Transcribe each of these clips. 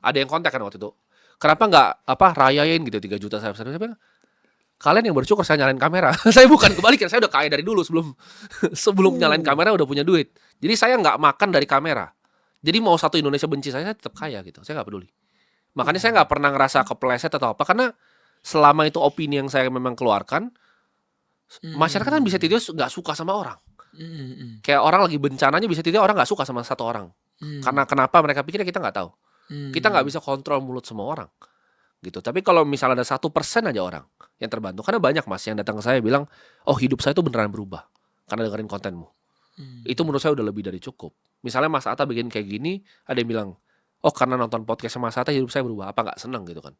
Ada yang kontak kan waktu itu. Kenapa nggak rayain gitu 3 juta saya bilang, kalian yang bersyukur saya nyalain kamera. Saya bukan kebalikan, saya udah kaya dari dulu sebelum nyalain kamera udah punya duit. Jadi saya nggak makan dari kamera. Jadi mau satu Indonesia benci saya tetap kaya gitu. Saya nggak peduli. Makanya saya nggak pernah ngerasa kepleset atau apa, karena selama itu opini yang saya memang keluarkan, masyarakat kan bisa tiba-tiba nggak suka sama orang. Kayak orang lagi bencananya bisa tiba-tiba orang nggak suka sama satu orang. Karena kenapa mereka pikirnya kita nggak tahu. Kita nggak bisa kontrol mulut semua orang gitu. Tapi kalau misalnya ada 1% aja orang yang terbantu, karena banyak mas yang datang ke saya bilang, oh hidup saya tuh beneran berubah karena dengerin kontenmu. Itu menurut saya udah lebih dari cukup. Misalnya Mas Atta bikin kayak gini, ada yang bilang, oh karena nonton podcast Mas Atta hidup saya berubah, apa nggak seneng gitu kan.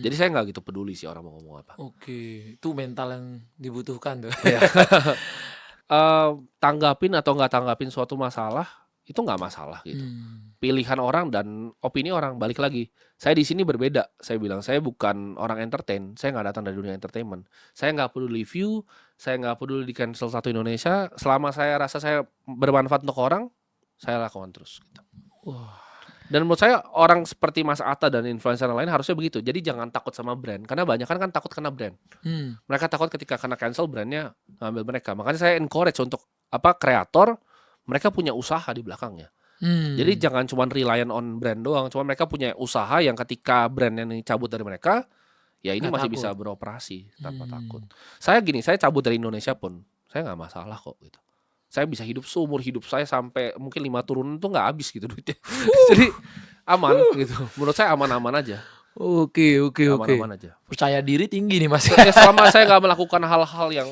Jadi saya nggak gitu peduli sih orang mau ngomong apa. Oke, itu mental yang dibutuhkan tuh. Tanggapin atau nggak tanggapin suatu masalah itu nggak masalah gitu. Pilihan orang dan opini orang, balik lagi. Saya di sini berbeda. Saya bilang saya bukan orang entertain. Saya nggak datang dari dunia entertainment. Saya nggak peduli view. Saya nggak peduli di cancel satu Indonesia. Selama saya rasa saya bermanfaat untuk orang, saya lakukan terus. Gitu. Dan menurut saya orang seperti Mas Atta dan influencer lain harusnya begitu. Jadi jangan takut sama brand. Karena banyak kan takut kena brand. Mereka takut ketika kena cancel brandnya ngambil mereka. Makanya saya encourage untuk kreator, mereka punya usaha di belakangnya. Jadi jangan cuma reliant on brand doang. Cuma mereka punya usaha yang ketika brandnya ini cabut dari mereka, ya ini masih bisa beroperasi tanpa takut. Saya gini, saya cabut dari Indonesia pun, saya nggak masalah kok gitu. Saya bisa hidup seumur hidup saya sampai mungkin 5 turunan tuh nggak habis gitu duitnya. Jadi aman gitu. Menurut saya aman-aman aja. Oke. Aman-aman aja. Percaya diri tinggi nih mas. Ya, selama saya nggak melakukan hal-hal yang